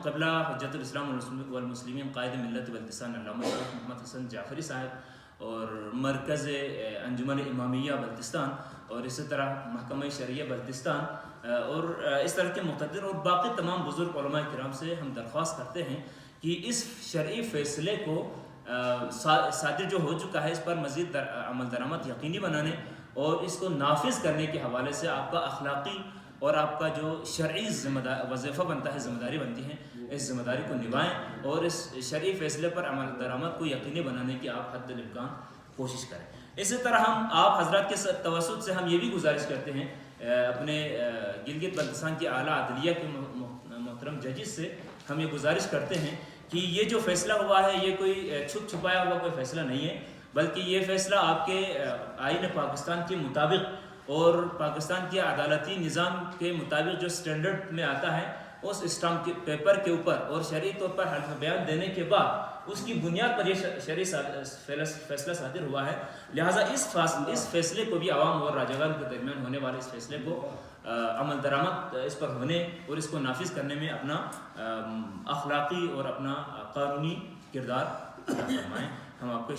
قبلہ حجت الاسلام والمسلمین قائد ملت بلتستان علامہ محمد حسن جعفری صاحب اور مرکز انجمن امامیہ بلتستان اور اسی طرح محکمہ شرعیہ بلتستان اور اس طرح کے مقتدر اور باقی تمام بزرگ علماء کرام سے ہم درخواست کرتے ہیں کہ اس شرعی فیصلے کو صادر جو ہو چکا ہے اس پر مزید عمل درآمد یقینی بنانے اور اس کو نافذ کرنے کے حوالے سے آپ کا اخلاقی اور آپ کا جو شرعی وظیفہ بنتا ہے، ذمہ داری بنتی ہے، اس ذمہ داری کو نبھائیں اور اس شرعی فیصلے پر عمل درآمد کو یقینی بنانے کی آپ حد الامکان کوشش کریں۔ اسی طرح ہم آپ حضرات کے توسط سے ہم یہ بھی گزارش کرتے ہیں اپنے گلگت بلتستان کی اعلیٰ عدلیہ کے محترم ججز سے ہم یہ گزارش کرتے ہیں کہ یہ جو فیصلہ ہوا ہے یہ کوئی چھپ چھپایا ہوا کوئی فیصلہ نہیں ہے، بلکہ یہ فیصلہ آپ کے آئین پاکستان کے مطابق اور پاکستان کے عدالتی نظام کے مطابق جو سٹینڈرڈ میں آتا ہے اس اسٹامپ کے پیپر کے اوپر اور شرعی طور پر حلف بیان دینے کے بعد اس کی بنیاد پر یہ شرعی فیصلہ صادر ہوا ہے۔ لہٰذا اس فیصلے کو بھی عوام اور راجاگان کے درمیان ہونے والے اس فیصلے کو عمل درآمد اس پر ہونے اور اس کو نافذ کرنے میں اپنا اخلاقی اور اپنا قانونی کردار ادا فرمائیں۔ ہم آپ کو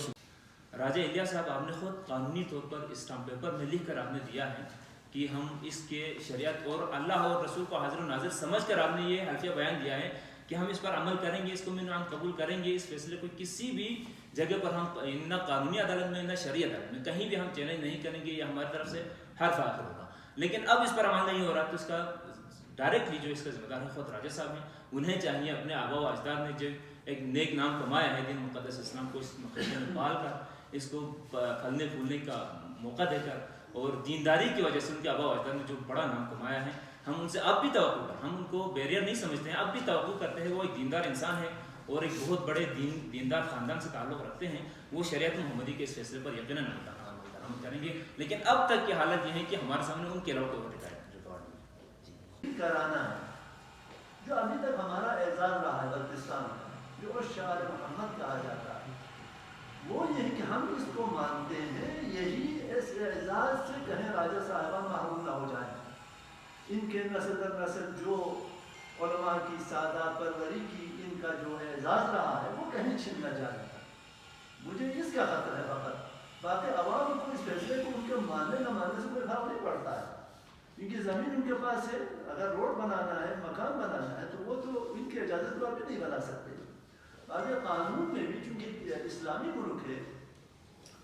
راجہ الیاس صاحب، آپ نے خود قانونی طور پر اسٹامپ پیپر میں لکھ کر آپ نے دیا ہے کہ ہم اس کے شریعت اور اللہ اور رسول کو حاضر و ناظر سمجھ کر آپ نے یہ حلفیہ بیان دیا ہے کہ ہم اس پر عمل کریں گے، اس کو ہم قبول کریں گے، اس فیصلے کو کسی بھی جگہ پر ہم نہ قانونی عدالت میں نہ شرعی عدالت میں کہیں بھی ہم چیلنج نہیں کریں گے، یہ ہماری طرف سے حرف آخر ہوگا۔ لیکن اب اس پر عمل نہیں ہو رہا تو اس کا ڈائریکٹلی جو اس کا ذمہ دار ہے خود راجہ صاحب ہیں، انہیں چاہیے اپنے آبا و اجداد نے جو ایک نیک نام کمایا ہے دین مقدس اسلام کو اس مقدمے میں پال کر اس کو پھلنے پھولنے کا موقع دے کر اور دینداری کی وجہ سے ان کے آبا و اجداد نے جو بڑا نام کمایا ہے، ہم ان سے اب بھی توقع کرتے ہیں، ہم ان کو بیریئر نہیں سمجھتے ہیں، اب بھی توقع کرتے ہیں وہ ایک دیندار انسان ہے اور ایک بہت بڑے دیندار خاندان سے تعلق رکھتے ہیں، وہ شریعت محمدی کے اس فیصلے پر یقیناً عمل کریں گے۔ لیکن اب تک کی حالت یہ ہے کہ ہمارے سامنے ان کے علاوہ کوئی ٹکاٹ کرانا ہے جو ابھی تک ہمارا اعزاز رہا ہے بلتستان کا، جو شعر محمد کہا جاتا ہے، وہ یہ کہ ہم اس کو مانتے ہیں، یہی اس اعزاز سے کہیں راجہ صاحبان محروم نہ ہو جائیں، ان کے نسل در نسل جو علماء کی سعادت پروری کی ان کا جو اعزاز رہا ہے وہ کہیں چھن نہ جائے۔ مجھے اس کا خطر ہے فقط، باقی عوام کو اس فیصلے کو ان کے ماننے نہ ماننے سے کوئی فرق نہیں پڑتا ہے، کیونکہ زمین ان کے پاس ہے، اگر روڈ بنانا ہے، مکان بنانا ہے تو وہ تو ان کی اجازت پر بھی نہیں بنا سکتے۔ آگے قانون میں بھی چونکہ اسلامی ملک ہے،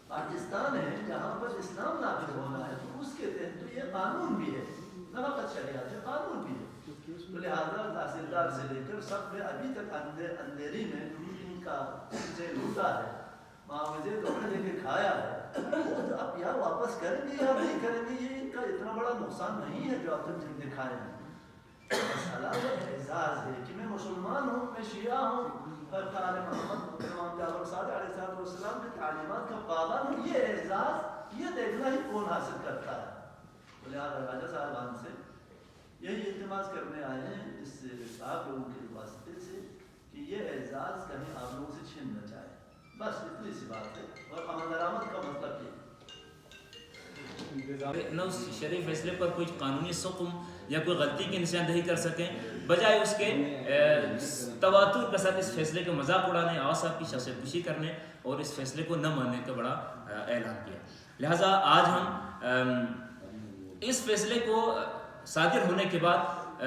پاکستان ہے جہاں پر اسلام نافذ ہونا ہے تو اس کے تحت تو یہ قانون بھی ہے، نہ فقط شریعت ہے، قانون بھی ہے۔ تو لہٰذا تحصیلدار سے لے کر سب میں ابھی تک اندھیری میں ان کا سے لوٹا ہے، معاوضے دونوں لے کے کھایا ہے، وہ اب یا واپس کریں گے یا نہیں کریں گے، یہ ان کا اتنا بڑا نقصان نہیں ہے جو آپ نے دکھائے ہیں۔ مسئلہ اعزاز ہے کہ میں مسلمان ہوں، میں شیعہ ہوں، قرآن محمد امام جعفر صادق علیہ السلام کی تعلیمات کا پابند ہوں، یہ اعزاز یہ دیکھنا ہی کون حاصل کرتا ہے۔ لہٰذا راجہ صاحبان سے یہی التماس کرنے آئے ہیں اس آپ لوگوں کے واسطے سے کہ یہ اعزاز کہیں آپ لوگوں سے چھن نہ جائے، بس اتنی سی بات ہے، اور عمل درآمد کا مطلب یہ نہ اس شرعی فیصلے پر کوئی قانونی سقم یا کوئی غلطی کی نشاندہی کر سکیں، بجائے اس کے تواتر کے ساتھ اس فیصلے کے مذاق اڑانے، آغا صاحب کی شخصیت کشی کرنے اور اس فیصلے کو نہ ماننے کا بڑا اعلان کیا۔ لہٰذا آج ہم اس فیصلے کو صادر ہونے کے بعد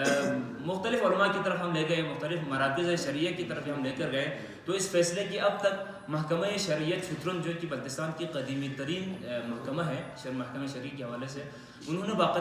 مختلف علماء کی طرف ہم لے گئے، مختلف مراکز شرعیہ کی طرف ہم لے کر گئے، تو اس فیصلے کی اب تک محکمہ شریعت چھترن جو کہ بلتستان کی قدیمی ترین محکمہ ہے محکمہ شرعی کے حوالے سے، انہوں نے باقاعدہ